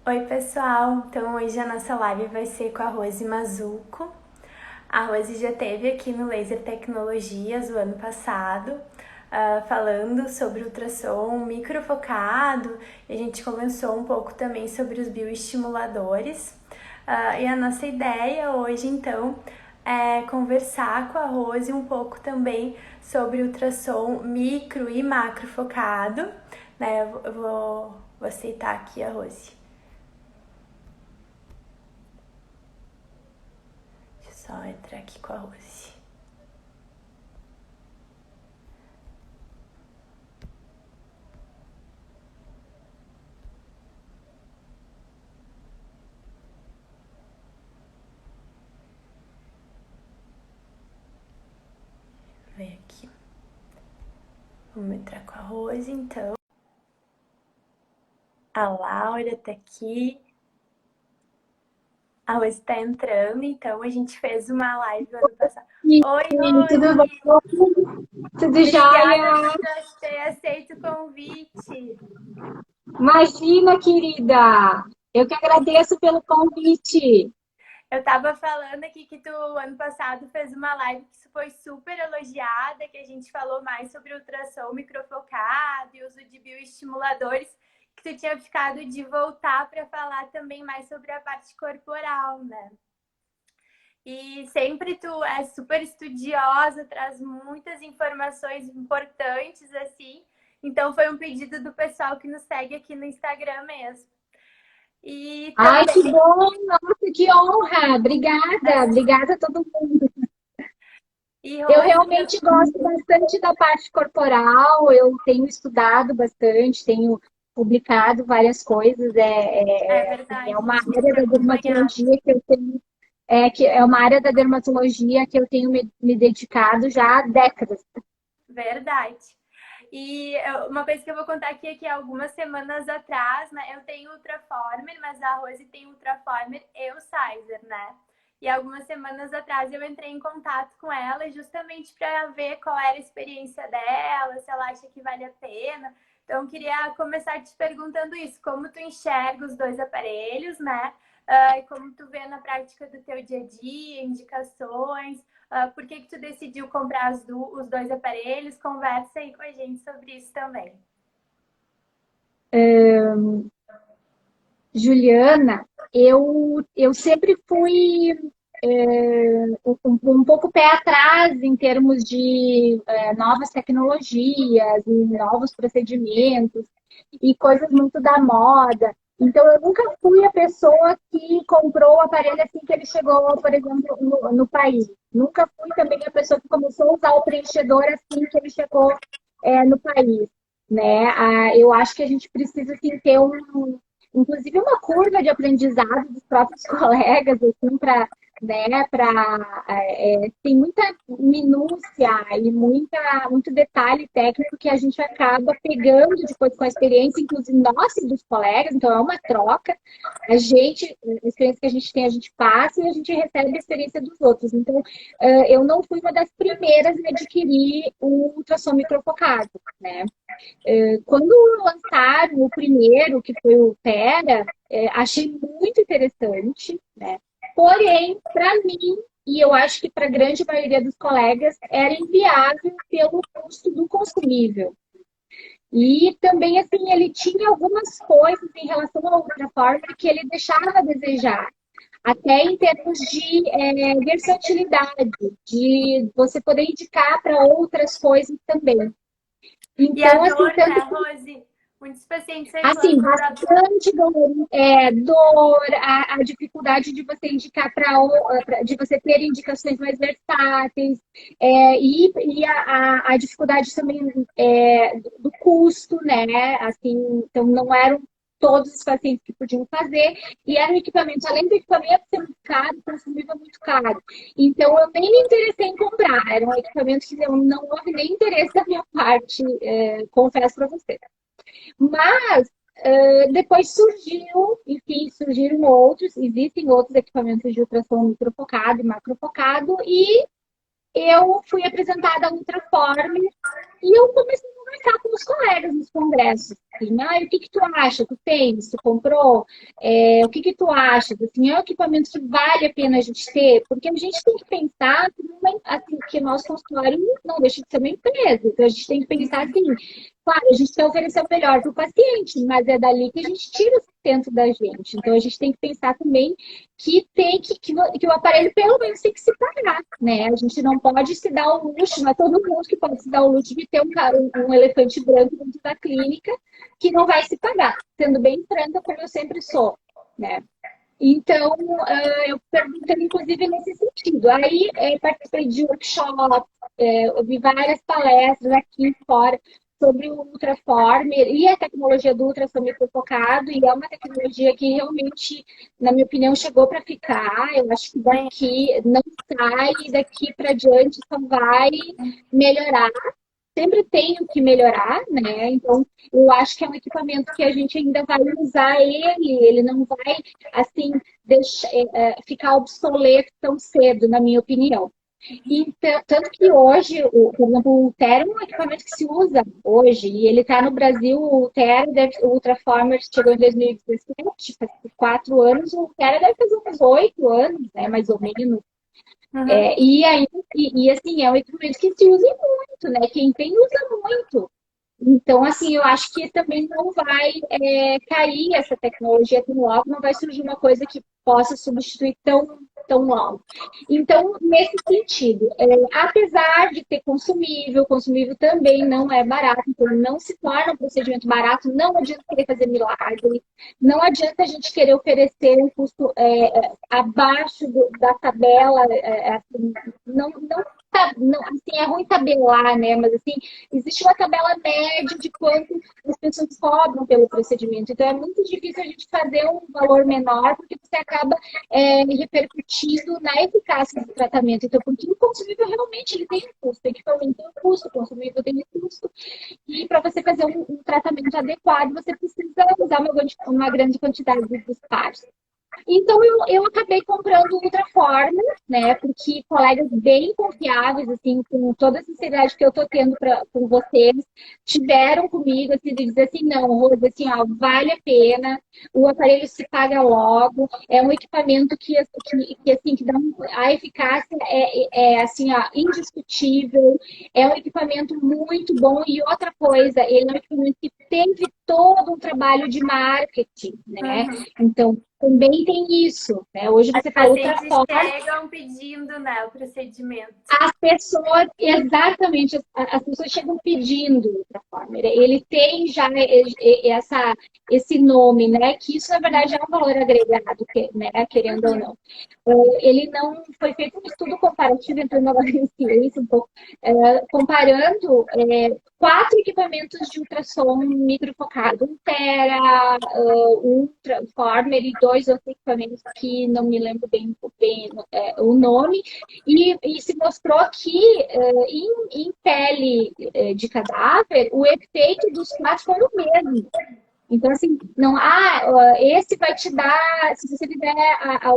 Oi, pessoal! Então, hoje a nossa live vai ser com a Rose Mazuco. A Rose já esteve aqui no Laser Tecnologias o ano passado, falando sobre ultrassom microfocado, e a gente conversou um pouco também sobre os bioestimuladores. E a nossa ideia hoje, então, é conversar com a Rose um pouco também sobre ultrassom micro e macrofocado. Né? Eu vou aceitar aqui a Rose. Deixa eu só entrar aqui com a Rose. Vem aqui. Vamos entrar com a Rose, então. A Laura tá aqui. A Rose tá entrando, então a gente fez uma live no ano passado. E Oi, tudo Rose! bom? Tudo Obrigada jóia? por ter aceito o convite. Imagina, querida. Eu que agradeço pelo convite. Eu tava falando aqui que tu, ano passado, fez uma live que foi super elogiada, que a gente falou mais sobre ultrassom microfocado e uso de bioestimuladores, que tu tinha ficado de voltar para falar também mais sobre a parte corporal, né? E sempre tu é super estudiosa, traz muitas informações importantes, assim. Então foi um pedido do pessoal que nos segue aqui no Instagram mesmo. E Ai, que também, bom! Nossa, que honra! Obrigada, obrigada a todo mundo. e Eu Rose, realmente gosto bastante da parte corporal, eu tenho estudado bastante, tenho publicado várias coisas. é Assim, é verdade, a uma gente tem área te da acompanhado. dermatologia que eu tenho, que é uma área da dermatologia que eu tenho me dedicado já há décadas. Verdade. E uma coisa que eu vou contar aqui é que algumas semanas atrás, né, eu tenho Ultraformer, mas a Rose tem Ultraformer e o Sizer, né? E algumas semanas atrás eu entrei em contato com ela justamente para ver qual era a experiência dela, se ela acha que vale a pena. Então, eu queria começar te perguntando isso, como tu enxerga os dois aparelhos, né? E como tu vê na prática do teu dia a dia, indicações, por que tu decidiu comprar os dois aparelhos? Conversa aí com a gente sobre isso também. Juliana, eu sempre fui um pouco pé atrás em termos de novas tecnologias e novos procedimentos e coisas muito da moda. Então, eu nunca fui a pessoa que comprou o aparelho assim que ele chegou, por exemplo, no país. Nunca fui também a pessoa que começou a usar o preenchedor assim que ele chegou no país. Né? Eu acho que a gente precisa assim, ter inclusive uma curva de aprendizado dos próprios colegas, assim, para, né, tem muita minúcia e muito detalhe técnico que a gente acaba pegando depois com a experiência, inclusive nós e dos colegas, então é uma troca. A experiência que a gente tem, a gente passa e a gente recebe a experiência dos outros. Então, eu não fui uma das primeiras a adquirir o ultrassom microfocado, né? Quando lançaram o primeiro, que foi o Pera, achei muito interessante, né? Porém, para mim, e eu acho que para a grande maioria dos colegas, era inviável pelo custo do consumível. E também, assim, ele tinha algumas coisas em relação ao Ultraformer que ele deixava a desejar. Até em termos de versatilidade, de você poder indicar para outras coisas também. E a Então, assim, dor, né, tanto Rose? Muitos pacientes assim, reclamam da dor. bastante dor, dor, a dificuldade de você indicar de você ter indicações mais versáteis, a dificuldade também do custo, né? Assim, então não eram todos os pacientes que podiam fazer, e era um equipamento, além do equipamento ser muito caro, consumível muito caro. Então eu nem me interessei em comprar, era um equipamento que eu não houve nem interesse da minha parte, confesso para você. Mas depois surgiu, enfim, surgiram outros, existem outros equipamentos de ultrassom microfocado e macrofocado, e eu fui apresentada a Ultraform e eu comecei conversar com os colegas nos congressos. Assim, o que que tu acha? Tu tens? Tu comprou? O que que tu achas? Assim, é um equipamento que vale a pena a gente ter? Porque a gente tem que pensar assim, que nosso consultório não deixa de ser uma empresa. Então, a gente tem que pensar assim, claro, a gente quer oferecer o melhor para o paciente, mas é dali que a gente tira o sustento da gente. Então, a gente tem que pensar também que tem que o aparelho pelo menos tem que se pagar, né? A gente não pode se dar o luxo, não é todo mundo que pode se dar o luxo de ter um elefante branco dentro da clínica que não vai se pagar, sendo bem franca, como eu sempre sou, né? Então, eu perguntei, inclusive, nesse sentido. Aí, participei de workshops, eu vi várias palestras aqui e fora sobre o Ultraformer e a tecnologia do ultrassom microfocado, e é uma tecnologia que realmente, na minha opinião, chegou para ficar. Eu acho que daqui não sai, daqui para diante só vai melhorar. Sempre tem o que melhorar, né? Então, eu acho que é um equipamento que a gente ainda vai usar ele não vai, assim, ficar obsoleto tão cedo, na minha opinião. Então, tanto que hoje, por exemplo, o Tera é um equipamento que se usa hoje, e ele está no Brasil, o Tera, o Ultraformer chegou em 2017, faz 4 anos, o Tera deve fazer uns 8 anos, né, mais ou menos. Uhum. Assim, é um equipamento que se usa muito, né? Quem tem usa muito. Então, assim, eu acho que também não vai cair essa tecnologia tão logo, não vai surgir uma coisa que possa substituir tão logo. Então, nesse sentido, apesar de ter consumível também não é barato, então não se torna um procedimento barato, não adianta querer fazer milagre, não adianta a gente querer oferecer um custo abaixo da tabela, assim, não, assim, é ruim tabelar, né? Mas assim, existe uma tabela média de quanto as pessoas cobram pelo procedimento. Então é muito difícil a gente fazer um valor menor, porque você acaba repercutindo na eficácia do tratamento. Então, porque o consumível realmente ele tem um custo, o equipamento tem um custo, o consumível tem um custo. E para você fazer um tratamento adequado, você precisa usar uma grande quantidade dos pares. Então, eu acabei comprando o Ultraformer, né? Porque colegas bem confiáveis, assim, com toda a sinceridade que eu tô tendo com vocês, tiveram comigo, assim, de dizer assim, não, Rose, assim, ó, vale a pena, o aparelho se paga logo, é um equipamento assim, que dá a eficácia assim, ó, indiscutível, é um equipamento muito bom, e outra coisa, ele é um equipamento que teve todo um trabalho de marketing, né? Uhum. Então, também tem isso, né? Hoje As você fala outra pacientes forma, chegam pedindo, né, o procedimento. as pessoas, exatamente, as pessoas chegam pedindo outra forma. Ele tem já esse nome, né? Que isso, na verdade, é um valor agregado, né? Querendo ou não. Ele não foi feito um estudo comparativo, entrando agora em ciência um pouco, comparando 4 equipamentos de ultrassom microfocado, um Tera, um Ultraformer e 2 outros equipamentos que não me lembro bem o nome, e se mostrou que em pele de cadáver, o efeito dos 4 foi o mesmo. Então, assim, não, esse vai te dar, se você fizer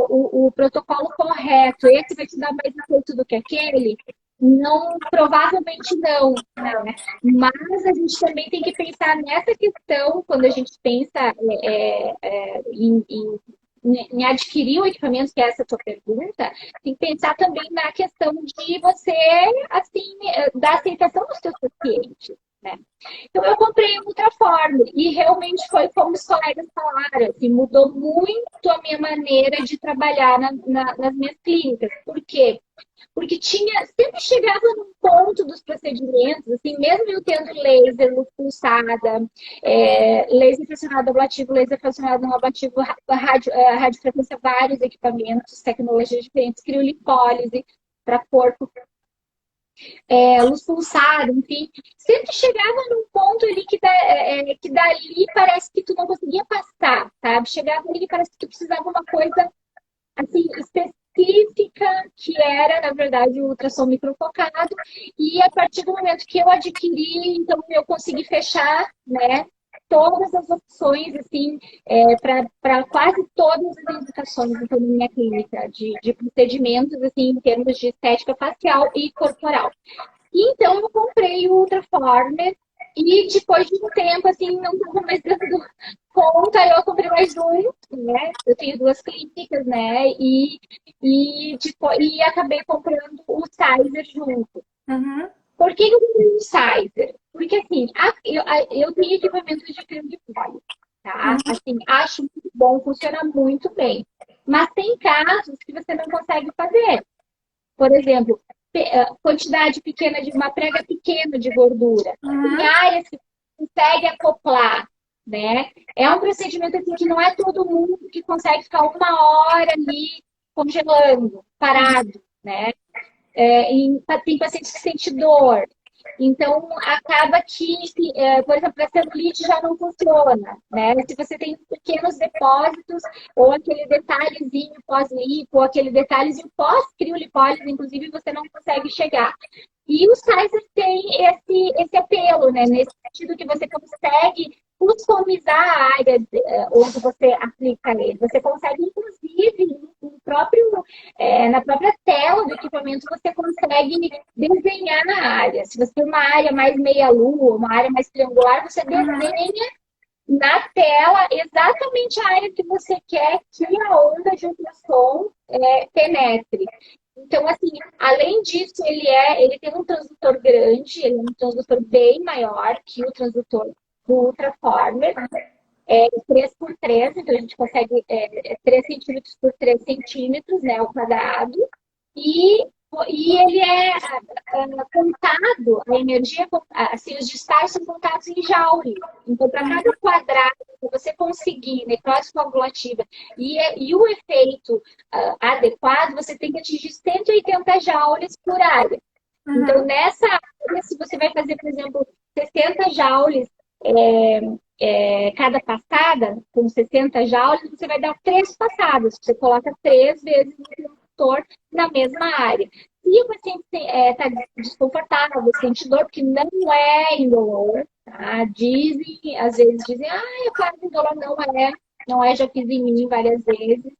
o protocolo correto, esse vai te dar mais efeito do que aquele? Não, provavelmente não, né? Mas a gente também tem que pensar nessa questão, quando a gente pensa em adquirir o equipamento, que é essa a tua pergunta, tem que pensar também na questão de você, assim, da aceitação dos teus pacientes, né? Então, eu comprei o Ultraformer e realmente foi como os colegas falaram, assim, mudou muito a minha maneira de trabalhar nas minhas clínicas. Por quê? Porque sempre chegava num ponto dos procedimentos, assim, mesmo eu tendo laser, luz pulsada, laser fracionado ablativo, laser fracionado não ablativo, radiofrequência, vários equipamentos, tecnologias diferentes, criolipólise para corpo, luz pulsada, enfim, sempre chegava num ponto ali que dali parece que tu não conseguia passar, sabe? Chegava ali que parece que tu precisava de uma coisa assim, específica, que era, na verdade, o ultrassom microfocado, e a partir do momento que eu adquiri, então eu consegui fechar, né, todas as opções, assim, para quase todas as indicações, então, na minha clínica, de procedimentos, assim, em termos de estética facial e corporal. E, então, eu comprei o Ultraformer, E depois de um tempo, assim, não estava mais dando conta, eu comprei mais um, né? Eu tenho duas clínicas, né? E acabei comprando o Sizer junto. Uhum. Por que eu comprei o Sizer? Porque, assim, eu tenho equipamento de creme de pólio, tá? Uhum. Assim, acho muito bom, funciona muito bem. Mas tem casos que você não consegue fazer. Por exemplo, quantidade pequena de uma prega pequena de gordura. Tem Uhum. áreas que consegue acoplar, né? É um procedimento assim que não é todo mundo que consegue ficar uma hora ali congelando, parado, né? Tem pacientes que sentem dor. Então, acaba que, por exemplo, a celulite já não funciona, né? Se você tem pequenos depósitos, ou aquele detalhezinho pós-lipo, ou aquele detalhezinho pós-criolipólise, inclusive, você não consegue chegar. E o Sizer tem esse apelo, né? Nesse sentido que você consegue customizar a área onde você aplica ele. Você consegue, inclusive, no próprio, na própria tela do equipamento, você consegue desenhar na área. Se você tem uma área mais meia-lua, uma área mais triangular, você Uhum. desenha na tela exatamente a área que você quer que a onda de ultrassom penetre. Então, assim, além disso, ele tem um transdutor grande, ele é um transdutor bem maior que o transdutor do Ultraformer, 3 por 3, então a gente consegue 3 centímetros por 3 centímetros, né, ao quadrado, e, e ele contado, a energia, assim, os disparos são contados em joule. Então, para cada quadrado que você conseguir necrose coagulativa e o efeito adequado, você tem que atingir 180 joules por área. Então, Uhum. nessa área, se você vai fazer, por exemplo, 60 joules é, cada passada, com 60 joules, você vai dar 3 passadas. Você coloca 3 vezes o interruptor na mesma área. Se o paciente está desconfortável, sente dor, porque não é indolor, tá? Dizem, às vezes dizem, é quase indolor, não é, já fiz em mim várias vezes.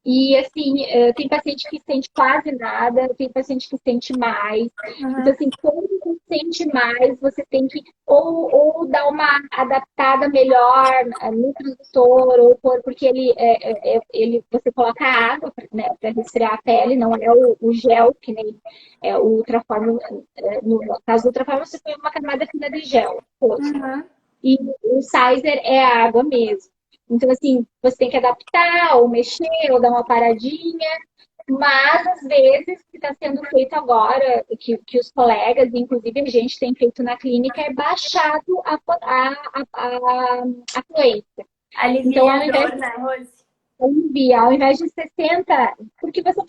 E assim, tem paciente que sente quase nada, tem paciente que sente mais. Então, Uhum. assim, quando você sente mais, você tem que ou dar uma adaptada melhor no transdutor, porque você coloca água, né, para resfriar a pele, não é o gel, que nem o Ultraform. No caso do Ultraform, você põe uma camada fina de gel. Uhum. E o Sizer é a água mesmo. Então, assim, você tem que adaptar, ou mexer, ou dar uma paradinha. Mas, às vezes, o que está sendo feito agora, que os colegas, inclusive a gente tem feito na clínica, é baixado a fluência. Então, Alivia a ao invés dor, né, Rose? ao invés de 60, porque você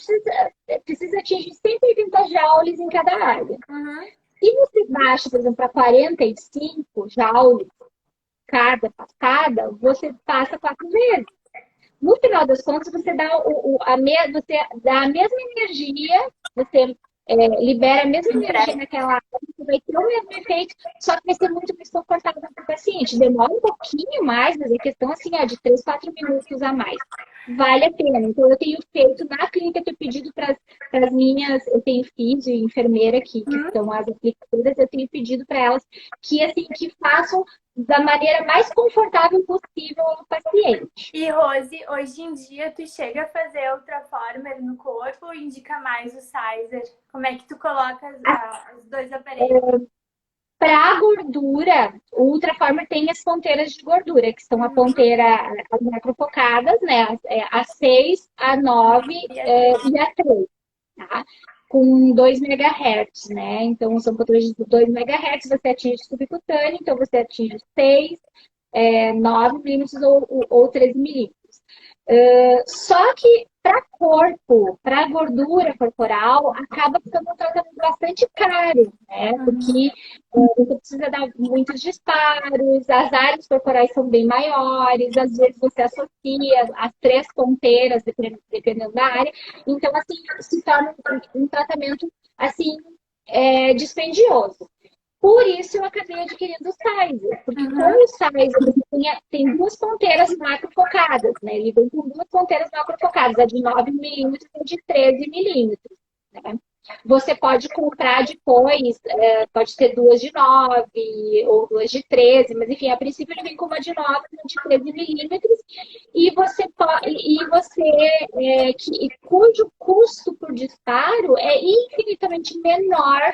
precisa atingir 180 joules em cada área. Uhum. Se você baixa, por exemplo, para 45 joules, cada passada, você passa 4 vezes. No final das contas, você dá a mesma energia, você libera a mesma energia Entrega. naquela área, você vai ter o mesmo efeito, só que vai ser muito mais confortável para o paciente. Demora um pouquinho mais, mas é questão assim, de 3, 4 minutos a mais. Vale a pena. Então, eu tenho feito na clínica, eu tenho pedido para as minhas, eu tenho físio e enfermeira aqui, que Uhum. são as aplicadoras, eu tenho pedido para elas que, assim, que façam da maneira mais confortável possível ao paciente. E Rose, hoje em dia tu chega a fazer Ultraformer no corpo ou indica mais o Sizer? Como é que tu coloca os dois aparelhos? Para a gordura, o Ultraformer tem as ponteiras de gordura, que são a Uhum. ponteira, as macrofocadas, né? A 6, a 9 E a 3. e a 3, tá? Com 2 MHz, né? Então, são ponteiras de 2 MHz, você atinge subcutâneo, então você atinge 6, 9 milímetros ou 13 milímetros. Só que para corpo, para gordura corporal, acaba ficando um tratamento bastante caro, né? Uhum. Porque você precisa dar muitos disparos, as áreas corporais são bem maiores, às vezes você associa as 3 ponteiras, dependendo da área. Então, assim, se torna um tratamento, assim, dispendioso. Por isso eu acabei adquirindo o Sizer, porque com Uhum. o Sizer você tem duas ponteiras macrofocadas, né? Ele vem com duas ponteiras macrofocadas, a de 9 milímetros e a de 13 milímetros, né? Você pode comprar depois, pode ter duas de 9 ou duas de 13, mas enfim, a princípio ele vem com uma de 9, uma de 13 milímetros, cujo custo por disparo é infinitamente menor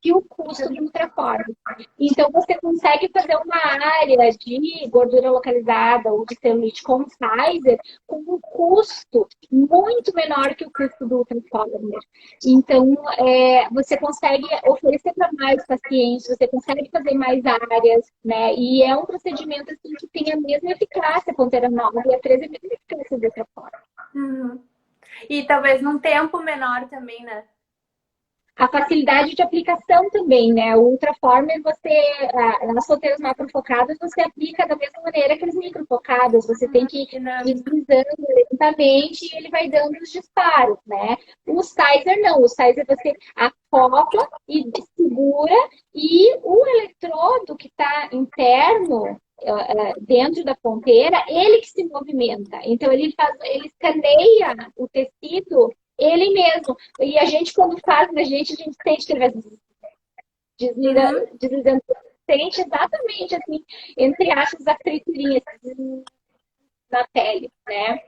que o custo do ultraforte. Então, você consegue fazer uma área de gordura localizada ou de celulite com Pfizer com um custo muito menor que o custo do ultraformer. Então, você consegue oferecer para mais pacientes, você consegue fazer mais áreas, né? E é um procedimento assim, que tem a mesma eficácia, a ponteira nova e a 13 é a mesma eficácia do ultraformer. Uhum. E talvez num tempo menor também, né? A facilidade de aplicação também, né? O Ultraformer, nas solteiras macrofocadas, você aplica da mesma maneira que as microfocadas. Você tem que ir deslizando lentamente e ele vai dando os disparos, né? O Sizer não. O Sizer você acopla e segura e o eletrodo que está interno dentro da ponteira, ele que se movimenta. Então, ele escaneia o tecido ele mesmo. E a gente, quando faz a gente sente que ele vai deslizando, sente exatamente assim, entre aspas, a friturinha na pele, né?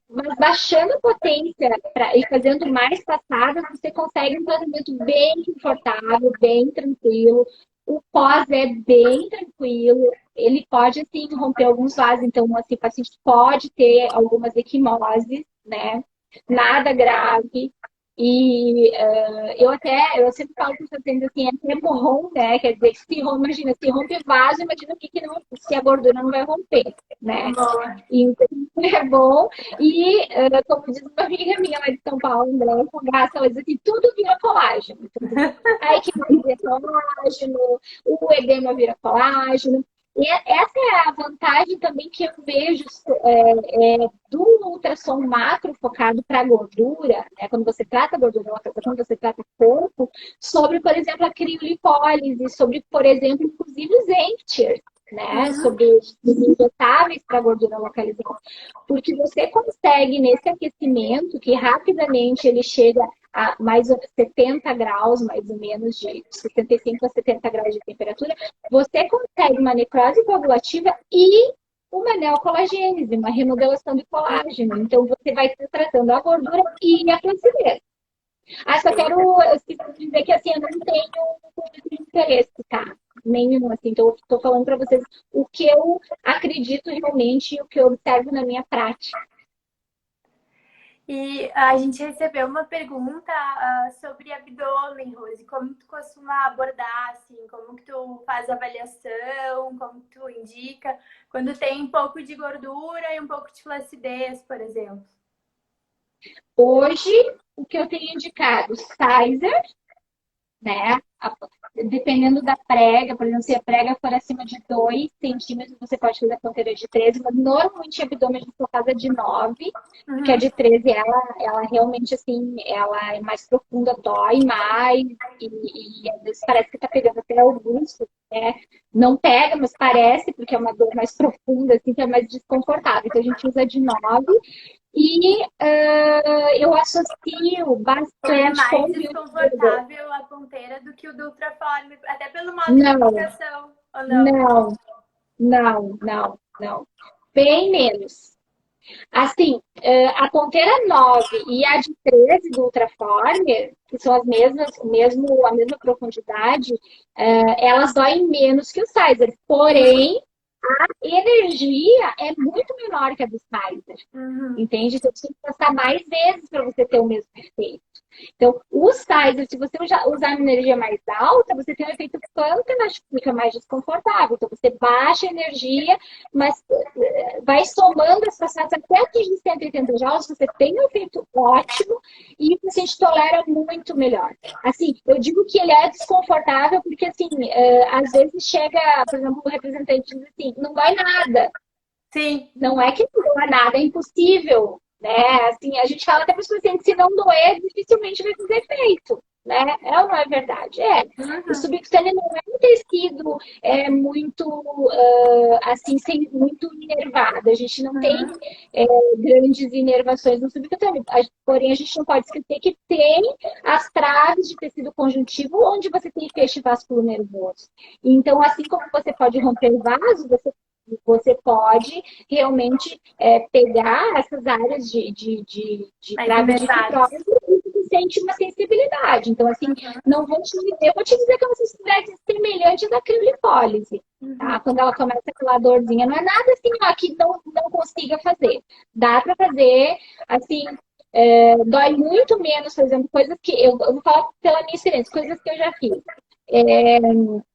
Mas baixando a potência e fazendo mais passadas, você consegue um tratamento bem confortável, bem tranquilo. O pós é bem tranquilo. Ele pode, assim, romper alguns vasos. Então, assim, o paciente pode ter algumas equimoses, né? Nada grave. E eu sempre falo para os pacientes assim, é até bom, né? Quer dizer, imagina, se rompe vaso, imagina se a gordura não vai romper, né? Boa. Então, é bom. E, como diz uma amiga minha lá de São Paulo, André Fogaça, ela diz assim, tudo vira colágeno. A equimose vira colágeno, o edema vira colágeno. E essa é a vantagem também que eu vejo do ultrassom macro focado para a gordura, né? Quando você trata a gordura, quando você trata o corpo, sobre, por exemplo, a criolipólise, sobre, por exemplo, inclusive os emptiers, né? Sobre os injetáveis para gordura localizada. Porque você consegue, nesse aquecimento, que rapidamente ele chega a mais ou 70 graus, mais ou menos, de 65 a 70 graus de temperatura, você consegue uma necrose coagulativa e uma neocolagênese, uma remodelação de colágeno. Então, você vai estar tratando a gordura e a flacidez. Só quero dizer que assim, eu não tenho conflito de interesse, tá? Nenhum, assim. Então, eu estou falando para vocês o que eu acredito realmente e o que eu observo na minha prática. E a gente recebeu uma pergunta sobre abdômen, Rose. Como tu costuma abordar, assim? Como que tu faz a avaliação? Como que tu indica? Quando tem um pouco de gordura e um pouco de flacidez, por exemplo. Hoje, o que eu tenho indicado, Sizer, né? Dependendo da prega, por exemplo, se a prega for acima de 2 centímetros, você pode fazer a ponteira de 13, mas normalmente a abdômen de sua casa é de 9, porque a de 13, ela realmente, assim, ela é mais profunda, dói mais, e às vezes parece que tá pegando até o busto, né? Não pega, mas parece, porque é uma dor mais profunda, assim, que é mais desconfortável. Então, a gente usa de 9. E eu associo bastante É mais com desconfortável a ponteira do que o do ultraforme, até pelo modo de Não, aplicação, ou não? não. Bem menos. Assim, a ponteira 9 e a de 13 do Ultraformer, que são a mesma profundidade, elas doem menos que o Sizer. Porém, a energia é muito menor que a do Sizer. Entende? Então, você tem que passar mais vezes para você ter o mesmo efeito. Então, o Sizer, se você usar energia mais alta, você tem um efeito fantástico, fica mais desconfortável. Então, você baixa a energia, mas vai somando as passadas até atingir 180 joules, você tem um efeito ótimo e o paciente tolera muito melhor. Assim, eu digo que ele é desconfortável porque, assim, às vezes chega, por exemplo, o representante diz assim, não dói nada. Sim. Não é que não dói nada, é impossível. Né? Assim, a gente fala até para os pacientes, se não doer, dificilmente vai fazer efeito. né? É ou não é verdade? É. O Uhum. subcutâneo não é um tecido muito, assim, muito inervado. A gente não tem Uhum. grandes inervações no subcutâneo. Porém, a gente não pode esquecer que tem as traves de tecido conjuntivo onde você tem feixe vascular nervoso. Então, assim como você pode romper o vaso, você pode realmente pegar essas áreas de Mais trave de inervados. fibrose e você sente uma sensibilidade. Então, assim, Uhum. não vou te, eu vou te dizer que é uma sensibilidade semelhante da criolipólise. Tá? Uhum. Quando ela começa aquela dorzinha, não é nada assim, ó, que não consiga fazer. Dá para fazer, assim, dói muito menos, por exemplo, coisas que eu vou falar pela minha experiência, coisas que eu já fiz.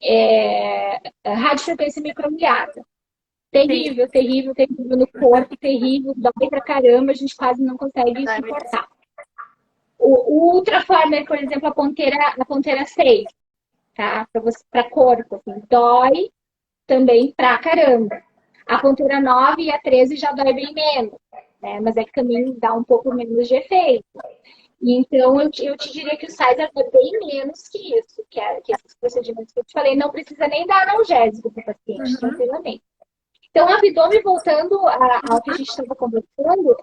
É, radiofrequência microondeada. Sim. Terrível, terrível, terrível no corpo, terrível, dói pra caramba, a gente quase não consegue Dói muito. suportar. O Ultraformer, por exemplo, a ponteira 6, tá? Para corpo, assim, dói também pra caramba. A ponteira 9 e a 13 já dói bem menos, né? Mas é que também dá um pouco menos de efeito. E então eu te diria que o Sizer é bem menos que isso, que esses procedimentos que eu te falei, não precisa nem dar analgésico para o paciente, Uhum. tranquilamente. Então, abdômen, voltando ao que a gente estava conversando,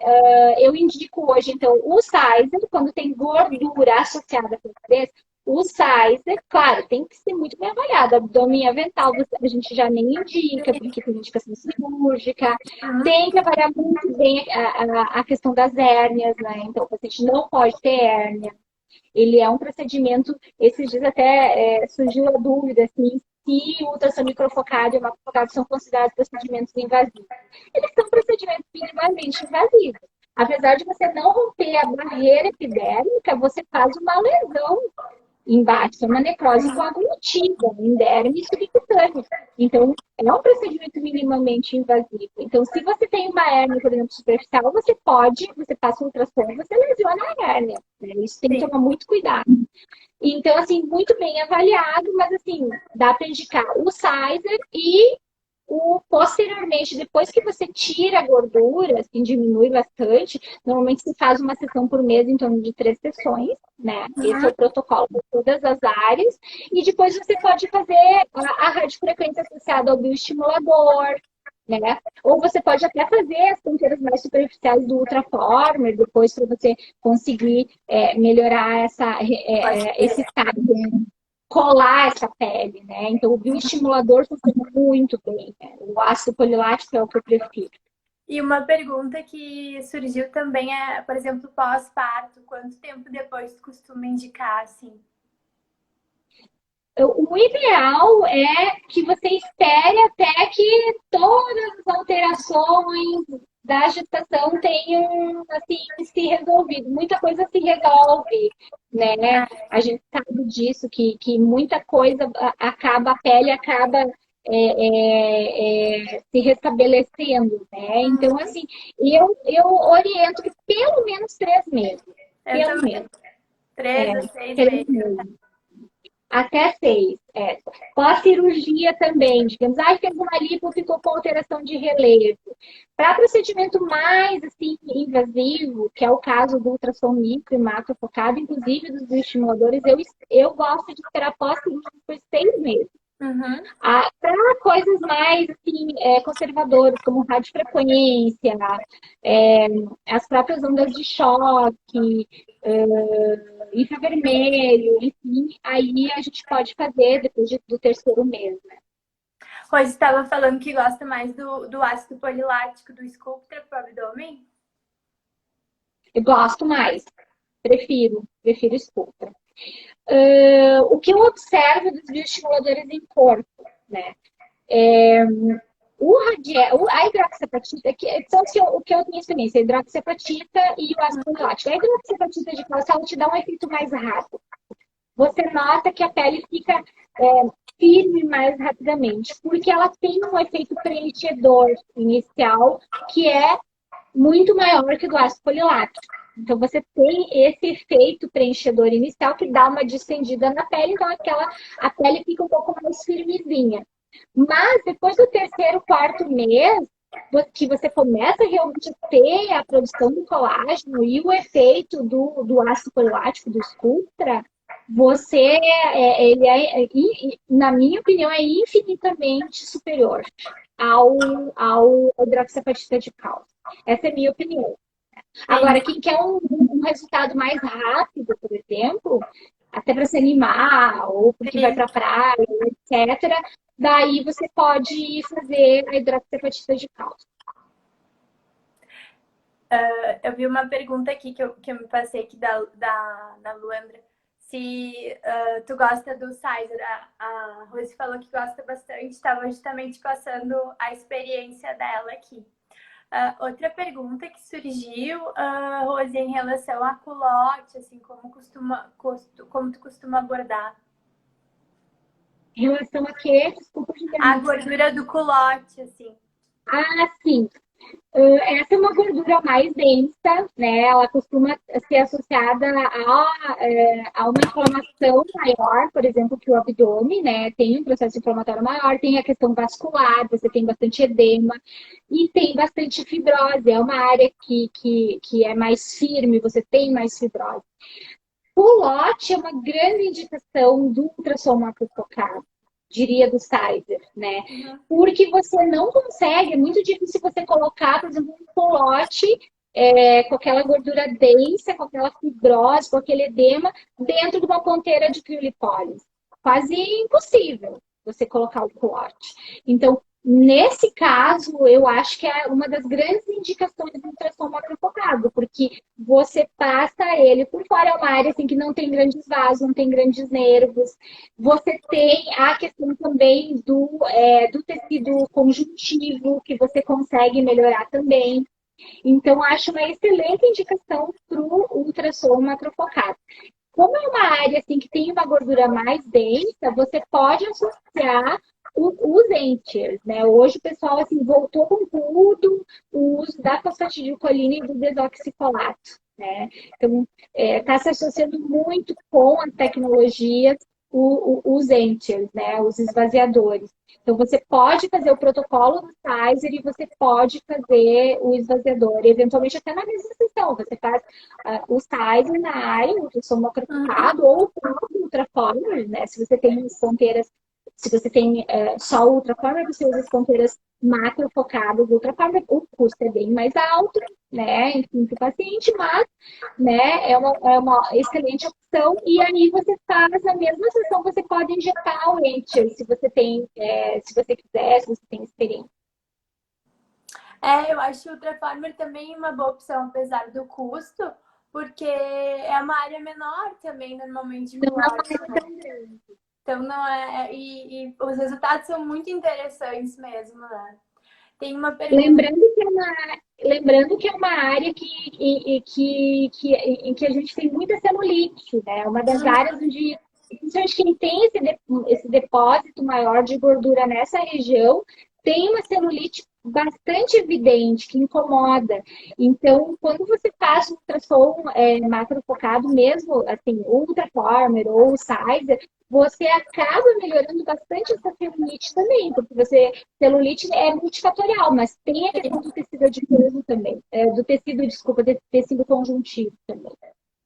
eu indico hoje, então, o Sizer, quando tem gordura associada com cabeça, o Sizer, claro, tem que ser muito bem avaliado. Abdômen avental, a gente já nem indica, porque tem indicação cirúrgica. Uhum. Tem que avaliar muito bem a questão das hérnias, né? Então, o paciente não pode ter hérnia. Ele é um procedimento, esses dias até surgiu a dúvida, assim, se o ultrassom microfocado e o macrofocado são considerados procedimentos invasivos. Eles são procedimentos minimamente invasivos. Apesar de você não romper a barreira epidérmica, você faz uma lesão embaixo, é uma necrose coagulativa, endérmica e subcutânea. Então, é um procedimento minimamente invasivo. Então, se você tem uma hérnia, por exemplo, superficial, você passa um ultrassom, você lesiona a hérnia. Né? Isso tem que Sim. tomar muito cuidado. Então, assim, muito bem avaliado, mas assim, dá para indicar o Sizer e posteriormente, depois que você tira a gordura, assim, diminui bastante, normalmente se faz uma sessão por mês em torno de 3 sessões, né? Esse é Uhum. o protocolo para todas as áreas. E depois você pode fazer a radiofrequência associada ao bioestimulador, né? Ou você pode até fazer as ponteiras mais superficiais do Ultraformer, depois para você conseguir melhorar Pode esse ser. estado, colar essa pele, né? Então, o bioestimulador funciona muito bem. Né? O ácido polilático é o que eu prefiro. E uma pergunta que surgiu também é, por exemplo, pós-parto, quanto tempo depois tu costuma indicar, assim? O ideal é que você espere até que todas as alterações da gestação tenham assim, se resolvido. Muita coisa se resolve, né? Ah, A gente sabe disso, que muita coisa acaba, a pele acaba se restabelecendo, né? Então, assim, eu oriento que pelo menos 3 meses. eu Pelo também. menos. Três a É, seis três meses. meses. Até 6. Pós-cirurgia também, digamos, fez uma lipo, ficou com alteração de relevo. Para procedimento mais assim, invasivo, que é o caso do ultrassom micro e macrofocado, inclusive dos bioestimuladores, eu gosto de esperar pós-cirúrgico por 6 meses. Uhum. Para coisas mais assim, conservadoras, como radiofrequência, as próprias ondas de choque, infravermelho, enfim, aí a gente pode fazer depois do terceiro mês. Né? Rose estava falando que gosta mais do ácido polilático do Sculptra para o abdômen? Eu gosto mais, prefiro Sculptra. O que eu observo dos bioestimuladores em corpo, né? A hidroxapatita, que são o que eu tenho experiência, a hidroxapatita e o ácido lático. A hidroxapatita de calçado te dá um efeito mais rápido. Você nota que a pele fica firme mais rapidamente, porque ela tem um efeito preenchedor inicial que é muito maior que o do ácido polilático. Então, você tem esse efeito preenchedor inicial que dá uma distendida na pele, então a pele fica um pouco mais firmezinha. Mas depois do terceiro, quarto mês, que você começa realmente a ter a produção do colágeno e o efeito do ácido polilático, do Sculptra, você, ele na minha opinião, é infinitamente superior ao hidroxiapatita de cálcio. Essa é a minha opinião. Sim, Agora, quem quer um resultado mais rápido, por exemplo, até para se animar, ou porque vai sim. para a praia, etc., daí você pode fazer a hidroxiapatita de cálcio. Eu vi uma pergunta aqui que eu me passei aqui da Luandra. Se tu gosta do Sizer, a Rose falou que gosta bastante, estava justamente passando a experiência dela aqui. Outra pergunta que surgiu, Rose, em relação a culote, assim, como tu costuma abordar? Em relação a quê? Desculpa, A Juliana. gordura do culote, assim. Ah, sim. Essa é uma gordura mais densa, né? Ela costuma ser associada a uma inflamação maior, por exemplo, que o abdômen, né? Tem um processo inflamatório maior, tem a questão vascular, você tem bastante edema e tem bastante fibrose. É uma área que é mais firme, você tem mais fibrose. O lote é uma grande indicação do ultrassom macrofocado, diria do Sizer, né? Uhum. Porque você não consegue, é muito difícil você colocar, por exemplo, um colote com aquela gordura densa, com aquela fibrose, com aquele edema, dentro de uma ponteira de criolipólise. Quase impossível você colocar o colote. Então, nesse caso, eu acho que é uma das grandes indicações do ultrassom macrofocado, porque você passa ele por fora, é uma área assim, que não tem grandes vasos, não tem grandes nervos. Você tem a questão também do tecido conjuntivo, que você consegue melhorar também. Então, acho uma excelente indicação para o ultrassom macrofocado. Como é uma área assim, que tem uma gordura mais densa, você pode associar os entiers, né? Hoje o pessoal assim, voltou com tudo o uso da fosfatidilcolina e do desoxicolato, né? Então, está se associando muito com as tecnologias, os entiers, né? Os esvaziadores. Então, você pode fazer o protocolo do Pfizer e você pode fazer o esvaziador, eventualmente até na mesma sessão. Você faz o Sizer na área, o ultrassom Uhum. macrofocado, ou o próprio ultraformer, né? Se você tem ponteiras, se você tem só o ultraformer, você usa as ponteiras macrofocadas do ultraformer, o custo é bem mais alto, né? Enfim, para o paciente, mas né, é uma excelente opção. E aí você faz na mesma sessão, você pode injetar o enter, se você tem, se você quiser, se você tem experiência. Eu acho o Ultrafarmer também uma boa opção, apesar do custo, porque é uma área menor também, normalmente, de Não culote, é né? tão grande. Então não é. E os resultados são muito interessantes mesmo, né? Tem uma pergunta. Lembrando que é uma área em que a gente tem muita celulite, né? Uma das áreas onde, principalmente quem tem esse depósito maior de gordura nessa região, tem uma celulite bastante evidente, que incomoda. Então, quando você faz um ultrassom macrofocado, mesmo assim, o Ultraformer ou o Sizer, você acaba melhorando bastante essa celulite também, porque celulite é multifatorial, mas tem a questão do tecido adiposo também, do tecido, desculpa, do tecido conjuntivo também.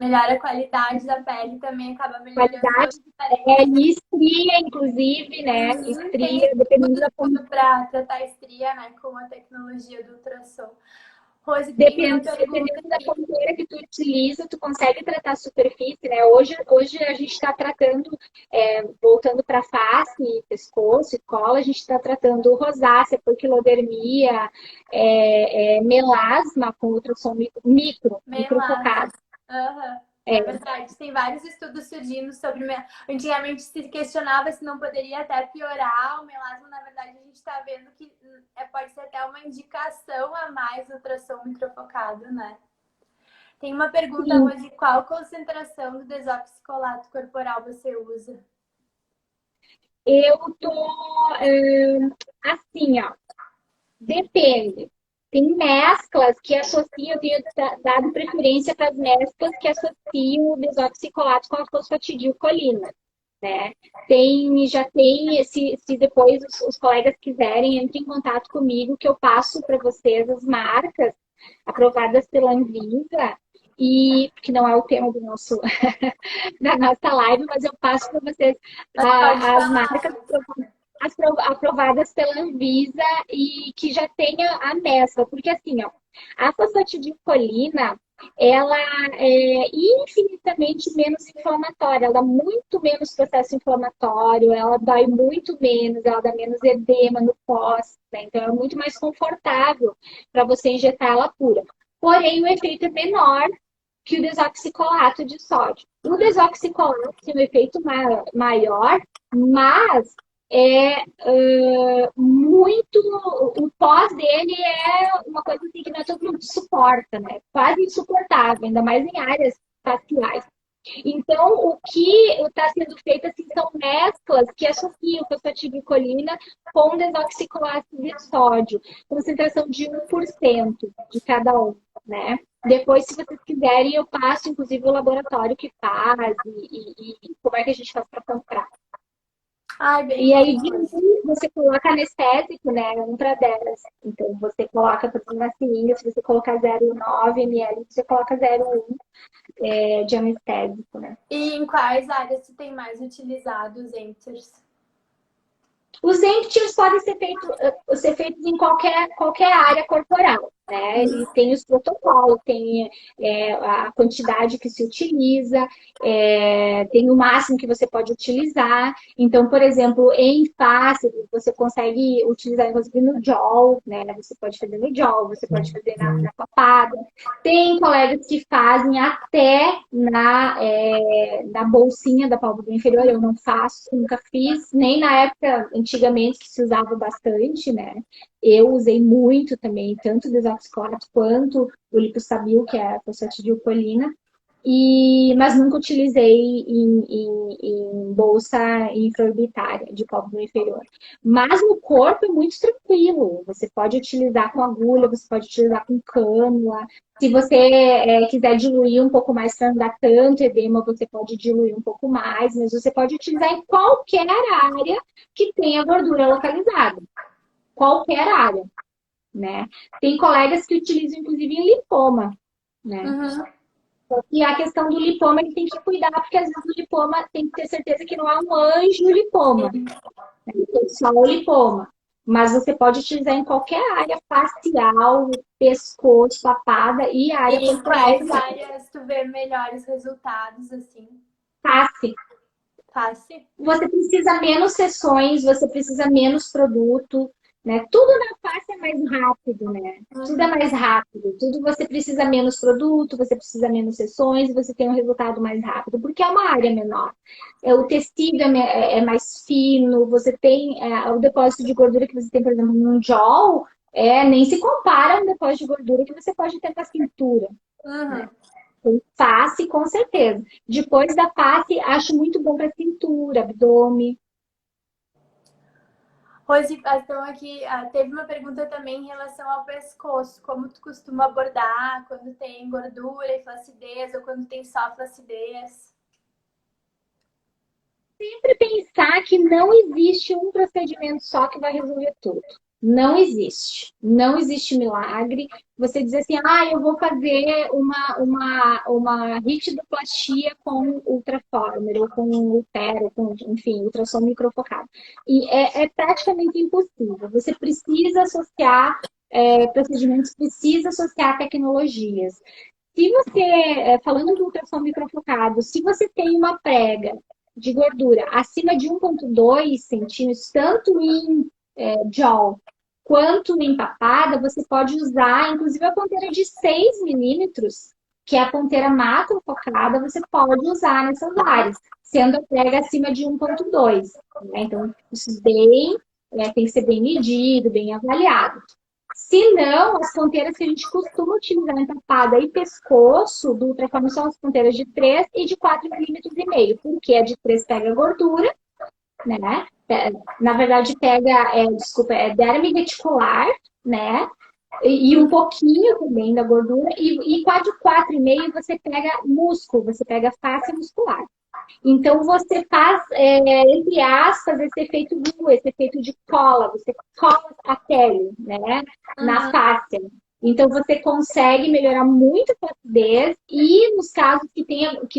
Melhora a qualidade da pele também acaba melhorando Qualidade todos os parâmetros. e estria, inclusive, né? Tem Estria, dependendo da estudo para tratar estria, né, com a tecnologia do ultrassom. Rose, tem uma pergunta Dependendo da aqui. ponteira que tu utiliza, tu consegue tratar a superfície, né? Hoje a gente está tratando, voltando para face, pescoço e cola, a gente está tratando rosácea, poiquilodermia, melasma com ultrassom Melasma. microfocado. Aham. É É, verdade, tem vários estudos surgindo sobre. Antigamente se questionava se não poderia até piorar o melasma. Na verdade, a gente está vendo que pode ser até uma indicação a mais do ultrassom microfocado, né? Tem uma pergunta, sim, Rose: qual concentração do desoxicolato corporal você usa? eu tô assim, ó. Depende. Tem mesclas que associam, eu tenho dado preferência para as mesclas que associam o desoxicolato com a fosfatidilcolina, né? Já tem, se depois os colegas quiserem, entre em contato comigo que eu passo para vocês as marcas aprovadas pela Anvisa e que não é o tema do nosso, da nossa live, mas eu passo para vocês Mas pode as falar. marcas aprovadas pela Anvisa e que já tenha a mescla, porque assim, ó, a fosfatidilcolina, ela é infinitamente menos inflamatória, ela é muito menos processo inflamatório, ela dói muito menos, ela dá menos edema no pós, né? Então é muito mais confortável para você injetar ela pura. Porém, o efeito é menor que o desoxicolato de sódio. O desoxicolato tem um efeito maior, mas é muito. O pós dele é uma coisa assim que não é todo mundo suporta, né? Quase insuportável, ainda mais em áreas faciais. Então, o que está sendo feito assim, são mesclas que associam fosfatidilcolina com desoxicolato de sódio, concentração de 1% de cada um, né? Depois, se vocês quiserem, eu passo, inclusive, o laboratório que faz e como é que a gente faz para comprar. Ai, bem E aí, bom, de Rose. um, você coloca anestésico, né? 1 para 10. Então, você coloca, por exemplo, na seringa, se você colocar 0,9 ml, você coloca 0,1 de anestésico, né? E em quais áreas tu tem mais utilizado os enters? Os empties podem ser feitos em qualquer área corporal, né? E tem os protocolos, tem a quantidade que se utiliza, tem o máximo que você pode utilizar. Então, por exemplo, em face, você consegue utilizar, inclusive, no jaw, né? Você pode fazer no jaw, você pode fazer na papada. Tem colegas que fazem até na bolsinha da pálpebra inferior, eu não faço, nunca fiz, nem na época, antigamente, que se usava bastante, né? Eu usei muito também, tanto o desoxicolato quanto o lipostabil, que é a fosfatidilcolina, mas nunca utilizei em bolsa intraorbitária de pálpebra inferior. Mas no corpo é muito tranquilo. Você pode utilizar com agulha, você pode utilizar com cânula. Se você quiser diluir um pouco mais para não dar tanto edema, você pode diluir um pouco mais, mas você pode utilizar em qualquer área que tenha gordura localizada. Qualquer área, né? Tem colegas que utilizam, inclusive, em lipoma, né? Uhum. E a questão do lipoma, ele tem que cuidar, porque às vezes o lipoma tem que ter certeza que não é um anjo lipoma, Sim. é só o lipoma. Mas você pode utilizar em qualquer área facial, pescoço, papada e E área em corporal quais também. áreas tu vê melhores resultados, assim? Face. Face? Você precisa menos sessões, você precisa menos produto, né? Tudo na face é mais rápido, né? Tudo é Uhum. mais rápido. Tudo você precisa menos produto, você precisa menos sessões, e você tem um resultado mais rápido, porque é uma área menor. O tecido é mais fino, você tem o depósito de gordura que você tem, por exemplo, no jaw, nem se compara a um depósito de gordura que você pode ter na cintura, né? Uhum. Face, com certeza. Depois da face, acho muito bom para cintura, abdômen. Rose, então aqui teve uma pergunta também em relação ao pescoço. Como tu costuma abordar quando tem gordura e flacidez ou quando tem só flacidez? Sempre pensar que não existe um procedimento só que vai resolver tudo. Não existe. Não existe milagre. Você dizer assim, eu vou fazer uma ritidoplastia com ultraformer, ou com ultero, com, enfim, ultrassom microfocado. E é praticamente impossível. Você precisa associar procedimentos, precisa associar tecnologias. Se você, falando do ultrassom microfocado, se você tem uma prega de gordura acima de 1,2 centímetros, tanto em jaw quanto em papada, você pode usar, inclusive, a ponteira de 6 milímetros, que é a ponteira macrofocada, você pode usar nessas áreas, sendo a prega acima de 1,2. Né? Então, isso tem que ser bem medido, bem avaliado. Se não, as ponteiras que a gente costuma utilizar em papada e pescoço do ultraforme são as ponteiras de 3 e de 4,5 mm, porque a de 3 pega gordura, né? Na verdade, pega, derme reticular, né? E um pouquinho também da gordura, e com a de 4,5 você pega músculo, você pega face muscular. Então, você faz, entre aspas, esse efeito glue, esse efeito de cola. Você cola a pele, né? Na Uhum. face. Então, você consegue melhorar muito a flacidez e nos casos que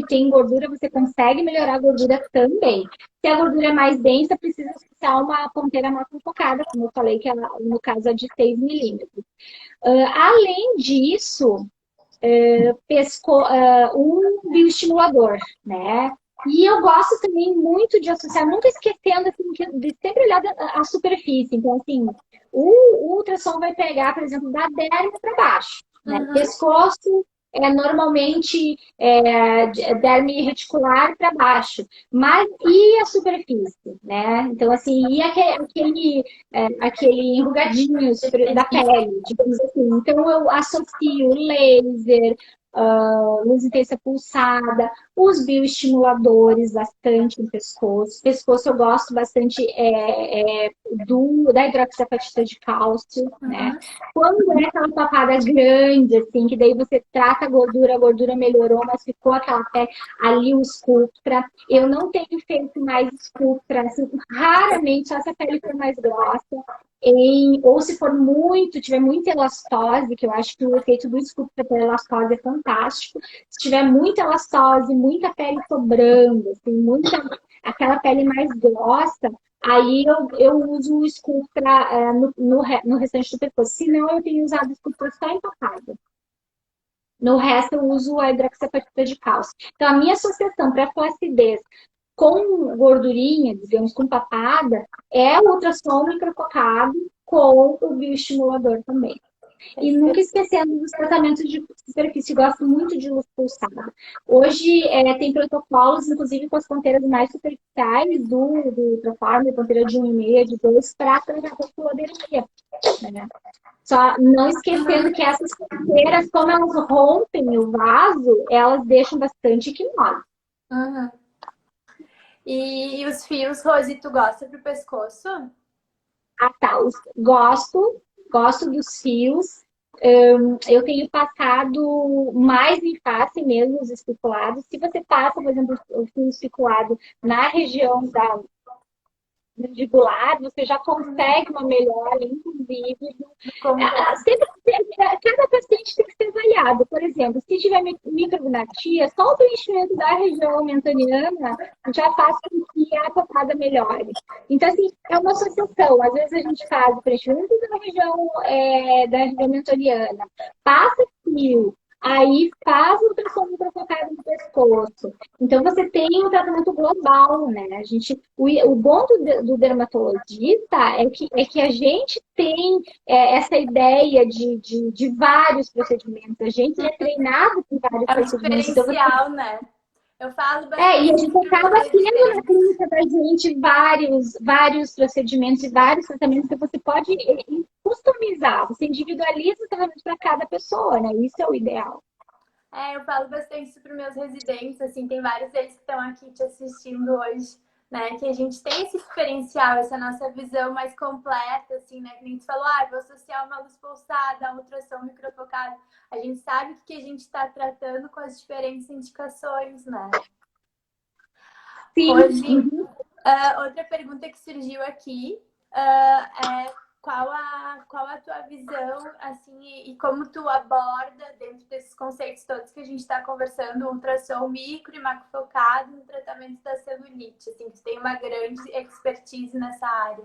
tem gordura, você consegue melhorar a gordura também. Se a gordura é mais densa, precisa usar uma ponteira mais focada, como eu falei, que ela, no caso é de 6 milímetros. Além disso, um bioestimulador, né? E eu gosto também muito de associar, nunca esquecendo assim, de sempre olhar a superfície. Então, assim, o ultrassom vai pegar, por exemplo, da derme para baixo, né? Uhum. Pescoço é normalmente derme reticular para baixo, mas e a superfície, né? Então, assim, e aquele enrugadinho da pele, digamos assim. Então, eu associo laser, luz intensa pulsada, os bioestimuladores bastante no pescoço. Pescoço eu gosto bastante da hidroxiapatita de cálcio, né? Uhum. Quando é aquela papada grande, assim, que daí você trata a gordura melhorou, mas ficou aquela pele ali, o Sculptra. Eu não tenho feito mais Sculptra, assim, raramente, só se a pele for mais grossa. Ou se for muito, tiver muita elastose, que eu acho que o efeito do Sculptra pela elastose é fantástico. Se tiver muita elastose, muita pele sobrando, assim, aquela pele mais grossa, aí eu uso o Sculptra no restante do pescoço. Se não, eu tenho usado o Sculptra só empacado. No resto, eu uso a hidroxiapatita de cálcio. Então, a minha associação para flacidez com gordurinha, digamos, com papada, é o ultrassom microfocado com o bioestimulador também. E nunca esquecendo dos tratamentos de superfície. Gosto muito de luz pulsada. Hoje tem protocolos, inclusive com as ponteiras mais superficiais do Ultrafarm, ponteira de 1,5, de 2, para tratar a vasculodemia. Né? Só não esquecendo que essas ponteiras, como elas rompem o vaso, elas deixam bastante quimose. Uhum. E os fios, Rose, tu gosta pro pescoço? Ah, tá. Gosto dos fios. Eu tenho passado mais em face mesmo os espiculados. Se você passa, por exemplo, o fio especulado na região mandibular, você já consegue uma melhora, inclusive. Como Sempre, cada paciente tem que ser avaliado. Por exemplo, se tiver micrognatia, só o preenchimento da região mentoniana já faz com que a papada melhore. Então, assim, é uma associação. Às vezes a gente faz o preenchimento da região mentoniana, passa fio, aí faz o ultrassom microfocado no pescoço. Então, você tem um tratamento global, né? O bom do dermatologista é que a gente tem essa ideia de vários procedimentos. A gente é treinado com vários é o procedimentos. Então, diferencial, né? Eu falo e a bastante gente para meus acaba tendo na residentes. clínica da gente vários procedimentos e vários tratamentos que você pode customizar. Você individualiza o tratamento para cada pessoa, né? Isso é o ideal. Eu falo bastante isso para meus residentes, assim, tem vários deles que estão aqui te assistindo hoje, né? Que a gente tem esse diferencial, essa nossa visão mais completa, assim, né? Que a gente falou, vou associar uma luz pulsada, um ultrassom microfocado. A gente sabe o que a gente está tratando com as diferentes indicações, né? Sim. Hoje, outra pergunta que surgiu aqui é qual a tua visão, assim, e como tu aborda dentro desses conceitos todos que a gente está conversando, ultrassom micro e macrofocado no tratamento da celulite, assim, que tu tem uma grande expertise nessa área.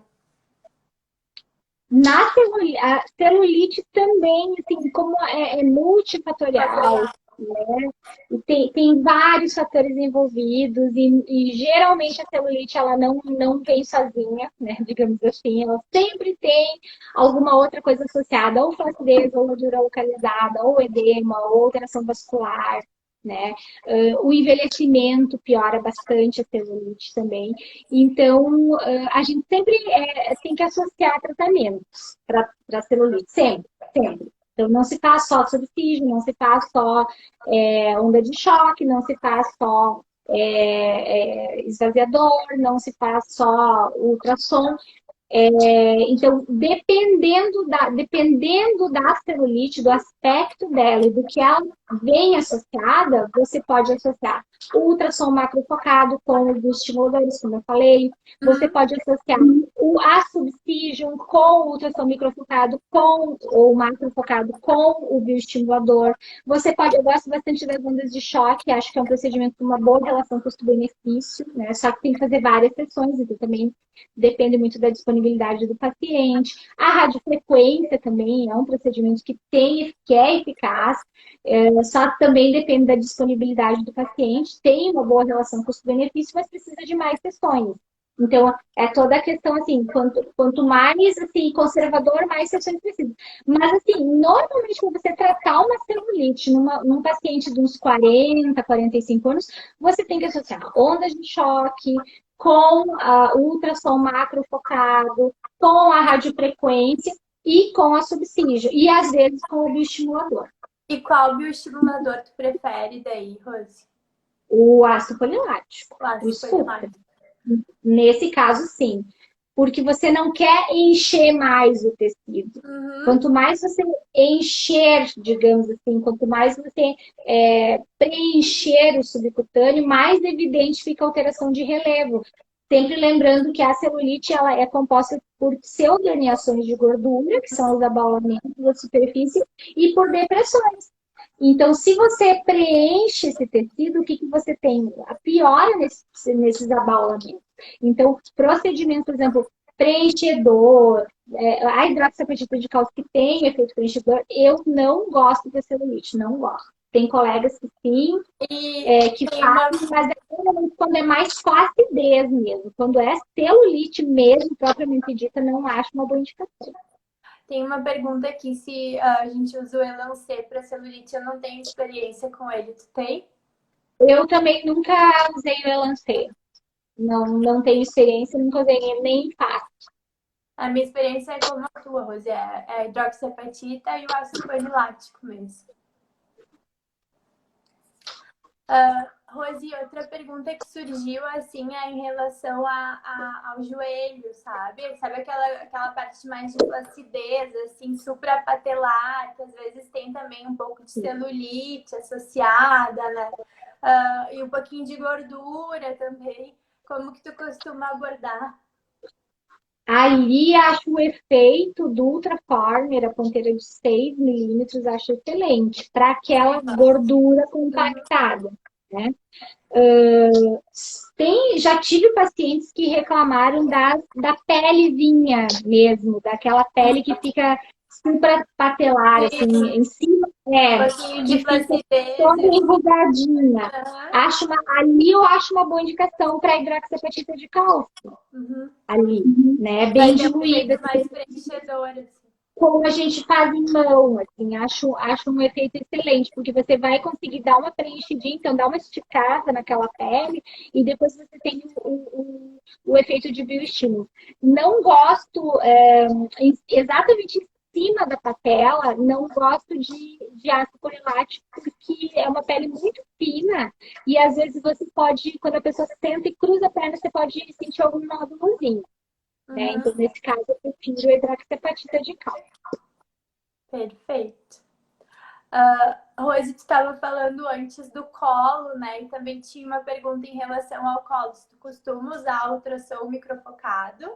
Na celulite, a celulite também, assim, como é multifatorial, né? E tem vários fatores envolvidos e geralmente a celulite ela não vem sozinha, né? Digamos assim, ela sempre tem alguma outra coisa associada, ou flacidez, ou gordura localizada, ou edema, ou alteração vascular, né? O envelhecimento piora bastante a celulite também. Então, a gente sempre tem que associar tratamentos para celulite, sempre, sempre. Então, não se faz só subsídio, não se faz só onda de choque, não se faz só esvaziador, não se faz só ultrassom. Então, dependendo da celulite, do aspecto dela e do que ela vem associada, você pode associar o ultrassom macrofocado com os estimuladores, como eu falei. Você Uhum. pode associar a subcision com o ultrassom microfocado com ou macrofocado com o bioestimulador. Eu gosto bastante das ondas de choque, acho que é um procedimento com uma boa relação custo-benefício, né? Só que tem que fazer várias sessões, então também depende muito da disponibilidade do paciente. A radiofrequência também é um procedimento que é eficaz, só também depende da disponibilidade do paciente. Tem uma boa relação custo-benefício, mas precisa de mais sessões. Então, é toda a questão, assim, quanto mais assim, conservador, mais sessões precisam. Mas, assim, normalmente, quando você tratar uma celulite num paciente de uns 45 anos, você tem que associar ondas de choque, com o ultrassom macrofocado, com a radiofrequência e com a subsídio. E às vezes com o bioestimulador. E qual bioestimulador tu prefere daí, Rose? O ácido polilático, O o ácido Sculptra. polilático. Nesse caso, sim. Porque você não quer encher mais o tecido. Uhum. Quanto mais você encher, digamos assim, quanto mais você preencher o subcutâneo, mais evidente fica a alteração de relevo. Sempre lembrando que a celulite ela é composta por pseudoniações de gordura, que são os abaulamentos da superfície, e por depressões. Então, se você preenche esse tecido, o que você tem? A piora nesses abaulamentos. Então, procedimento, por exemplo, preenchedor, a hidroxapatita de cálcio que tem efeito preenchedor, eu não gosto da celulite, não gosto. Tem colegas que sim, que fazem, mas quando é mais flacidez mesmo. Quando é celulite mesmo, propriamente dita, não acho uma boa indicação. Tem uma pergunta aqui se a gente usa o Elancê para celulite. Eu não tenho experiência com ele. Tu tem? Eu também nunca usei o Elancê. Não tenho experiência, nunca usei nem faço. A minha experiência é como a tua, Rose. É a hidroxapatita e o ácido polilático mesmo. Rose, outra pergunta que surgiu assim é em relação ao joelho, sabe? Sabe aquela parte mais de flacidez, assim, suprapatelar, que às vezes tem também um pouco de celulite associada, né? E um pouquinho de gordura também. Como que tu costuma abordar? Ali acho o efeito do Ultraformer, a ponteira de 6 milímetros, acho excelente para aquela gordura compactada, né? Já tive pacientes que reclamaram da pelezinha mesmo, daquela pele que fica suprapatelar, assim, em cima, Um pouquinho que de fica flacidez. toda enrugadinha. Uhum. Ali eu acho uma boa indicação para hidroxapatita de cálcio, Uhum. ali, né? Vai Bem ter um diluída, efeito mais preenchedor, assim. como a gente faz em mão, assim, acho um efeito excelente, porque você vai conseguir dar uma preenchidinha, então dar uma esticada naquela pele, e depois você tem o efeito de bioestímulo. Não gosto exatamente em cima da patela, não gosto de ácido polilático, porque é uma pele muito fina, e às vezes você pode, quando a pessoa senta e cruza a perna, você pode sentir algum nódulozinho. Né? Uhum. Então, nesse caso, eu prefiro a hidroxapatita de cálcio. Perfeito. Rose, tu estava falando antes do colo, né? E também tinha uma pergunta em relação ao colo. Se tu costuma usar ultrassom microfocado,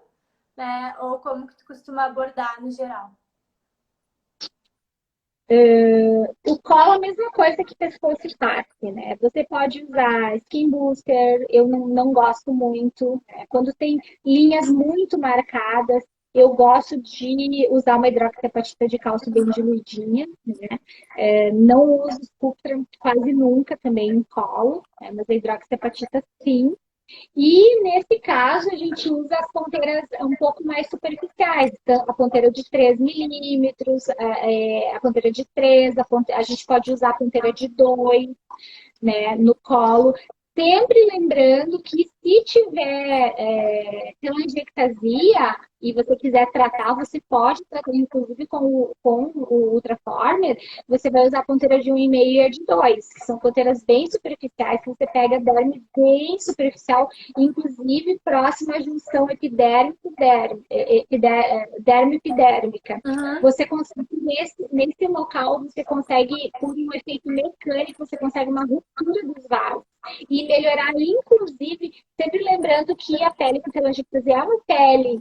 né? Ou como que tu costuma abordar no geral? O colo é a mesma coisa que pescoço e face, né? Você pode usar skin booster, eu não gosto muito. Né? Quando tem linhas muito marcadas, eu gosto de usar uma hidroxapatita de cálcio bem diluidinha, né? Não uso Sculptra quase nunca também em colo, né? Mas a hidroxapatita sim. E nesse caso, a gente usa as ponteiras um pouco mais superficiais. Então, a ponteira de 3 milímetros, a ponteira de 3, a gente pode usar a ponteira de 2, né, no colo. Sempre lembrando que se tiver telangiectasia e você quiser tratar, você pode tratar, inclusive, com o Ultraformer, você vai usar a ponteira de 1,5 e a de 2, que são ponteiras bem superficiais, que você pega a derme bem superficial, inclusive próxima à junção derme-epidérmica. Uhum. Você consegue, nesse local, você consegue, por um efeito mecânico, você consegue uma ruptura dos vasos e melhorar, inclusive, sempre lembrando que a pele com telangiectasia é uma pele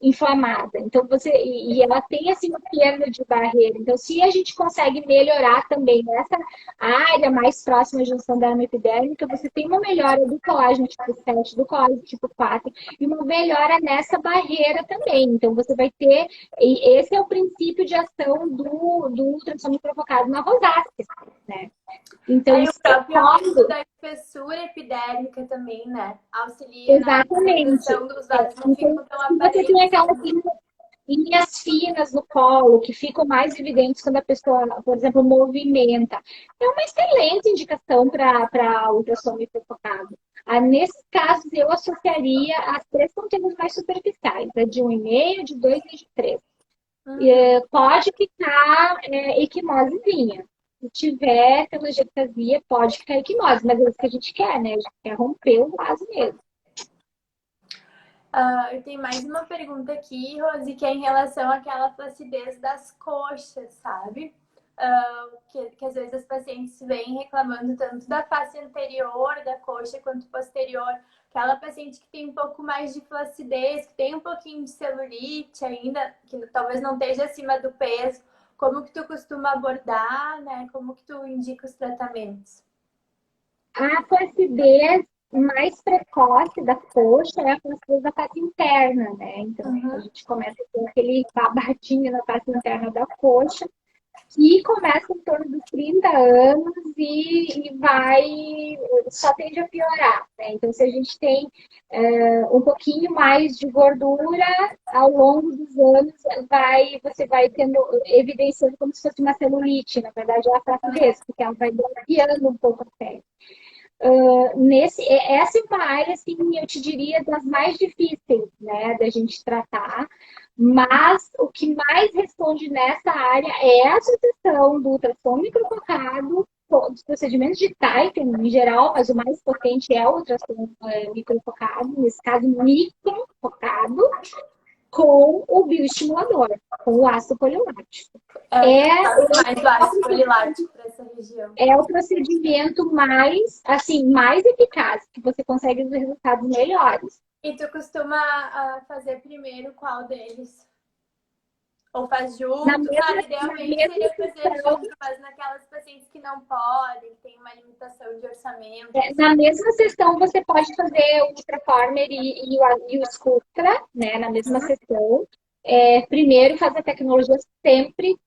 inflamada. Então, e ela tem assim uma perda de barreira. Então, se a gente consegue melhorar também nessa área mais próxima à junção dermoepidérmica, você tem uma melhora do colágeno tipo 7, do colágeno tipo 4 e uma melhora nessa barreira também. Então, você vai ter. E esse é o princípio de ação do ultrassônico provocado na rosácea, né? Então, Aí o isso próprio aumento quando. da espessura epidérmica também, né? Auxilia na Exatamente. hidratação dos vasos, não Então, ficam tão se você tem aparentes. aquelas linhas finas no colo, que ficam mais evidentes quando a pessoa, por exemplo, movimenta, é uma excelente indicação para ultrassônico focado. Nesses casos, eu associaria as 3 ponteiras mais superficiais, a de 1,5, de 2 e de 3. Uhum. Pode ficar equimosezinha. Se tiver telangiectasia, pode ficar equimose, mas é isso que a gente quer, né? A gente quer romper o vaso mesmo. Eu tenho mais uma pergunta aqui, Rose, que é em relação àquela flacidez das coxas, sabe? Que às vezes as pacientes vêm reclamando tanto da face anterior da coxa quanto posterior. Aquela paciente que tem um pouco mais de flacidez, que tem um pouquinho de celulite ainda, que talvez não esteja acima do peso. Como que tu costuma abordar, né? Como que tu indica os tratamentos? A flacidez mais precoce da coxa é a flacidez da face interna, né? Então, a Uhum. gente começa a ter aquele babadinho na face interna da coxa, que começa em torno dos 30 anos e vai, só tende a piorar, né? Então, se a gente tem um pouquinho mais de gordura ao longo dos anos, você vai tendo, evidenciando como se fosse uma celulite, na verdade é a flacidez, porque ela vai bloqueando um pouco a pele. Essa é uma área, assim, eu te diria, das mais difíceis, né, da gente tratar, mas o que mais responde nessa área é a associação do ultrassom microfocado, dos procedimentos de Titan em geral, mas o mais potente é o ultrassom microfocado, nesse caso microfocado, com o bioestimulador, com o ácido polilático. Mais do ácido polilático para essa região. É o procedimento mais, assim, mais eficaz, que você consegue os resultados melhores. E tu costuma fazer primeiro qual deles? Ou faz Na junto? Claro, mesma, na idealmente mesma seria fazer sessão, junto, mas naquelas pacientes que não podem, que tem uma limitação de orçamento. na mesma sessão você pode fazer o Ultraformer e o Sculptra, né, na mesma sessão. Primeiro faz a tecnologia sempre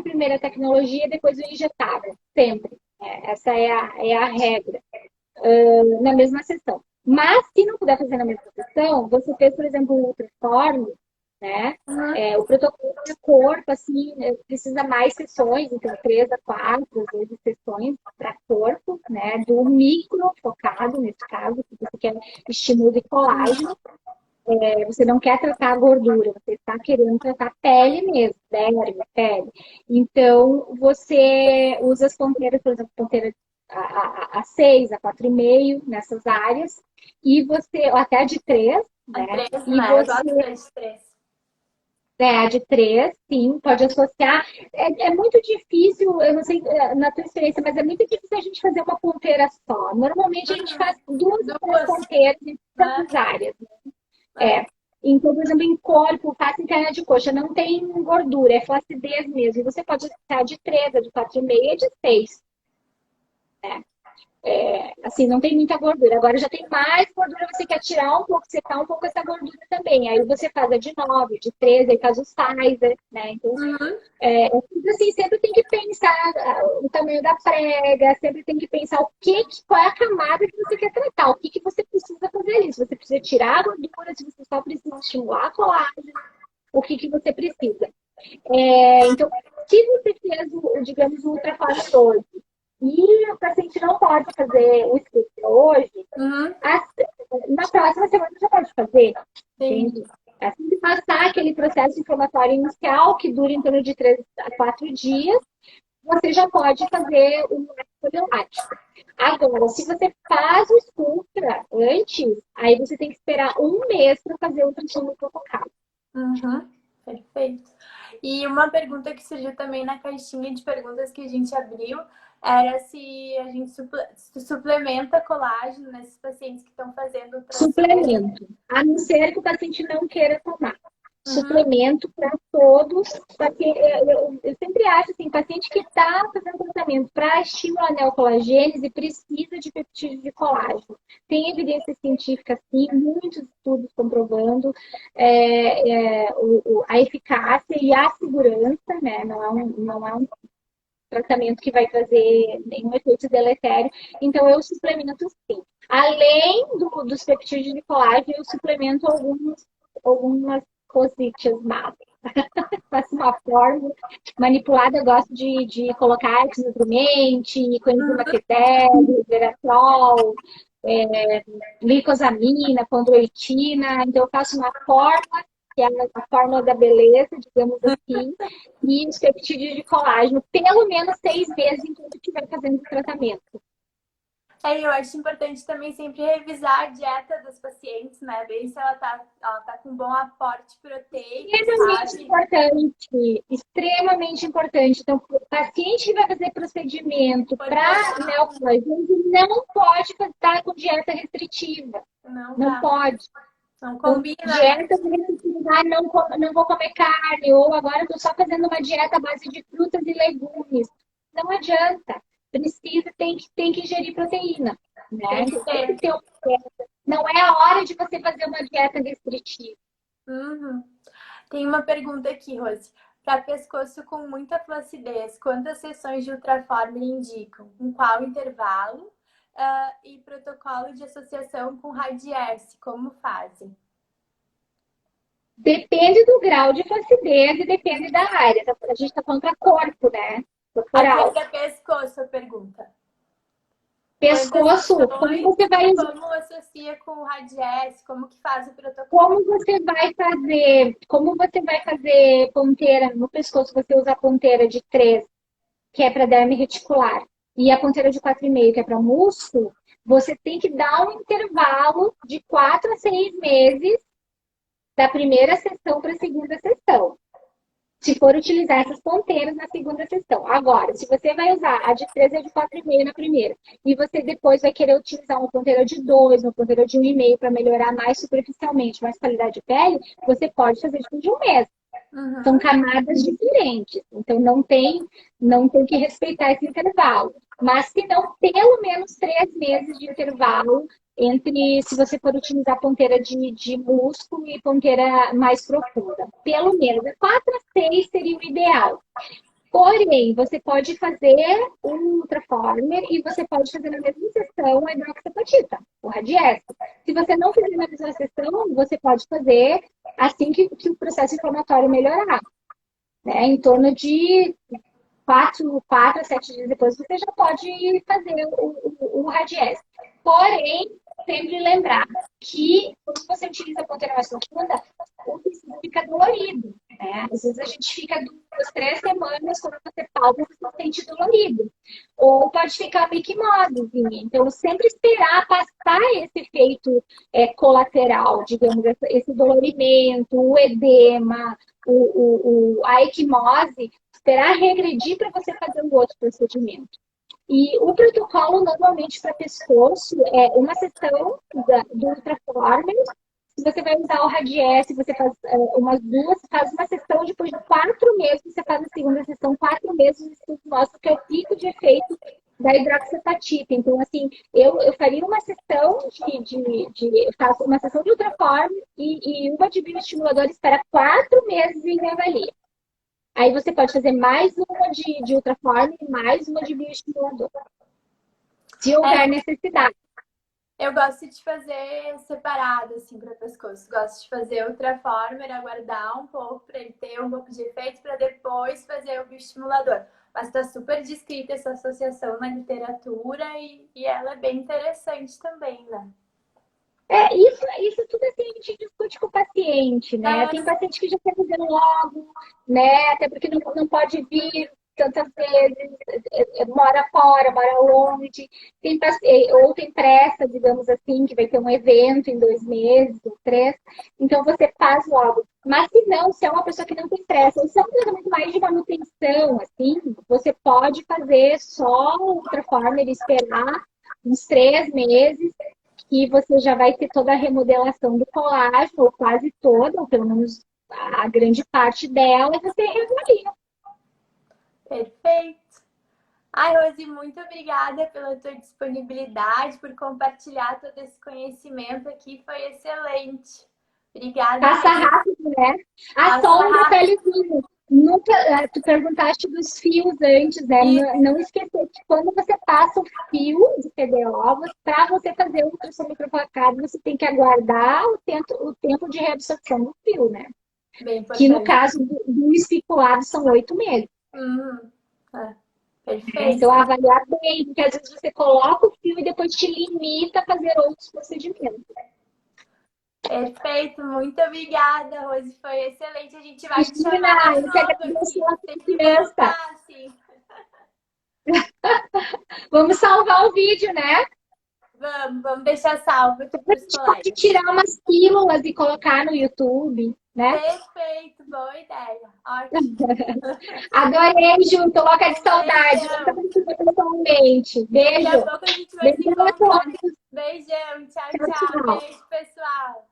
primeiro a tecnologia, depois o injetável, sempre. Essa é a regra, na mesma sessão. Mas, se não puder fazer na mesma sessão, você fez, por exemplo, o Ultraformer, né? Uhum. O protocolo de corpo, assim, precisa mais sessões, então 3 a 4, às vezes, sessões para corpo, né? Do micro focado, nesse caso, que você quer estímulo de colágeno. Você não quer tratar a gordura, você está querendo tratar a pele mesmo, pele. Então, você usa as ponteiras, por exemplo, ponteira a 6, a 4,5 nessas áreas, e você, ou até a de 3, A né? 3, E né? Eu você gosto das 3. a de 3, sim, pode associar. É muito difícil, eu não sei na tua experiência, mas é muito difícil a gente fazer uma ponteira só. Normalmente a gente faz 2 ou 3 Duas, ponteiras em né? todas as áreas. Então, por exemplo, em corpo, face interna de coxa, não tem gordura, é flacidez mesmo. E você pode associar de 3, a de 4,5 e de 6. Assim, não tem muita gordura. Agora já tem mais gordura, você quer tirar um pouco, secar um pouco essa gordura também. Aí você faz a de 9, de 13, aí faz os Pfizer, né? Então, Uhum. assim, sempre tem que pensar o tamanho da prega, sempre tem que pensar qual é a camada que você quer tratar, o que você precisa fazer isso. Se você precisa tirar a gordura, se você só precisa estimular a colágeno, o que você precisa. Então, se você fez, digamos, o ultrafone hoje, e o paciente não pode fazer o script, hoje, Uhum. na próxima semana já pode fazer, Sim. entende? Assim que passar aquele processo inflamatório inicial, que dura em torno de 3 a 4 dias, você já pode fazer o ácido lático. Agora, se você faz o Sculptra antes, aí você tem que esperar um mês para fazer o transtorno provocado. Uhum. Perfeito. E uma pergunta que surgiu também na caixinha de perguntas que a gente abriu era se a gente suplementa colágeno nesses pacientes que estão fazendo o transplante. Suplemento, a não ser que o paciente não queira tomar. Uhum. Suplemento para todos, porque eu sempre acho assim, paciente que está fazendo tratamento para estimular a neocolagênese precisa de peptídeo de colágeno. Tem evidência científica, sim, muitos estudos comprovando a eficácia e a segurança, né? Não é um tratamento que vai fazer nenhum efeito deletério. Então, eu suplemento sim. Além dos peptídeos de colágeno, eu suplemento algumas cositas más. Faço uma fórmula manipulada, eu gosto de colocar nutrimente, coenzima Q10, resveratrol, glicosamina, condroitina. Então, eu faço uma fórmula, que é a fórmula da beleza, digamos assim, e os peptídeos de colágeno, pelo menos 6 vezes enquanto estiver fazendo o tratamento. Eu acho importante também sempre revisar a dieta dos pacientes, né? Ver se ela tá com bom aporte proteico, Extremamente sabe? importante, extremamente importante. Então, o paciente que vai fazer procedimento para Importante. neoplasias não pode estar com dieta restritiva, Não não dá. pode. Não Então, combina, né? dieta restritiva, não vou comer carne, ou agora estou só fazendo uma dieta à base de frutas e legumes. Não adianta. Precisa, tem que ingerir proteína, né? Tem que Então, tem que ter. ter uma dieta. Não é a hora de você fazer uma dieta restritiva. Uhum. Tem uma pergunta aqui, Rose. Para pescoço com muita flacidez, quantas sessões de ultraforme indicam? Em qual intervalo? E protocolo de associação com Radiesse, como fazem? Depende do grau de flacidez e depende da área. A gente está falando para corpo, né? Aqui é Corporal. para pescoço a pergunta. Quantas Pescoço, como sessões você e vai como associa com o Radiesse? Como que faz o protocolo? como você vai fazer ponteira no pescoço, você usa a ponteira de 3, que é para derme reticular, e a ponteira de 4,5, que é para músculo, você tem que dar um intervalo de 4 a 6 meses da primeira sessão para a segunda sessão, se for utilizar essas ponteiras na segunda sessão. Agora, se você vai usar a de 3 e a de 4,5 na primeira, e você depois vai querer utilizar uma ponteira de 2, uma ponteira de 1,5 para melhorar mais superficialmente, mais qualidade de pele, você pode fazer tipo de um mês. São Uhum. camadas diferentes. Então, não tem que respeitar esse intervalo. Mas se não, pelo menos 3 meses de intervalo entre se você for utilizar ponteira de músculo e ponteira mais profunda. Pelo menos 4 a 6 seria o ideal. Porém, você pode fazer um ultraformer e você pode fazer na mesma sessão a hidroxapatita, o Radiesse. Se você não fizer na mesma sessão, você pode fazer assim que o processo inflamatório melhorar. Né? Em torno de 4 a 7 dias depois, você já pode fazer o Radiesse. Porém, sempre lembrar que quando você utiliza a ponteira mais profunda, o tecido fica dolorido. Né? Às vezes a gente fica 2, 3 semanas, quando você palpa, você se sente dolorido. Ou pode ficar miquimosezinha. Então, sempre esperar passar esse efeito colateral, digamos, esse dolorimento, o edema, a equimose, esperar regredir para você fazer um outro procedimento. E o protocolo, normalmente, para pescoço, é uma sessão do ultraformer. Se você vai usar o Radiesse, você faz umas duas, faz uma sessão, depois de 4 meses, você faz a segunda sessão, 4 meses, isso mostra que é o pico de efeito da hidroxapatita. Então, assim, eu faria uma sessão eu faço uma sessão de ultraforme e uma de bioestimulador, espera 4 meses e reavalia. Aí você pode fazer mais uma de ultraforme e mais uma de bioestimulador, se houver É, necessidade. eu gosto de fazer separado, assim, para pescoço. Gosto de fazer ultraformer, aguardar um pouco para ele ter um pouco de efeito, para depois fazer o bioestimulador. Mas está super descrita essa associação na literatura e ela é bem interessante também, né? Isso tudo assim a gente discute com o paciente, né? Tem paciente que já quer fazer logo, né? Até porque não pode vir tantas vezes, mora fora, mora longe, ou tem pressa, digamos assim, que vai ter um evento em 2 meses ou 3, então você faz logo. Mas se não, se é uma pessoa que não tem pressa, ou se é um tratamento mais de manutenção, assim, você pode fazer só o Ultraformer e esperar uns 3 meses que você já vai ter toda a remodelação do colágeno, ou quase toda, ou pelo menos a grande parte dela, e você reavalia. Perfeito. Ai, Rose, muito obrigada pela tua disponibilidade, por compartilhar todo esse conhecimento aqui, foi excelente. Obrigada Passa mesmo. rápido, né? Passa Só um rápido. detalhezinho. Nunca, tu perguntaste dos fios antes, né? E Não esquecer que quando você passa o fio de PDO, para você fazer um ultrassom microplacado, você tem que aguardar o tempo de reabsorção do fio, né? bem Que no importante. caso do especulado são 8 meses. É, Né? Então, perfeito. avaliar bem, porque às vezes você coloca o fio e depois te limita a fazer outros procedimentos. Perfeito, muito obrigada, Rose. Foi excelente. A gente vai te chamar Imagina, mais eu que novo agradeço aqui. a Tem que confiança. voltar, assim. Vamos salvar o vídeo, né? Vamos deixar salvo aqui A para os gente pode colegas. tirar umas pílulas e colocar no YouTube, né? Perfeito, boa ideia. Ótimo. Adorei, Ju. Tô louca de Um saudade. Nunca beijão. me pessoalmente. Daqui a Beijo. pouco a gente vai se Beijão a encontrar. todos. Beijão, tchau, Tchau, tchau. tchau. Beijo, pessoal.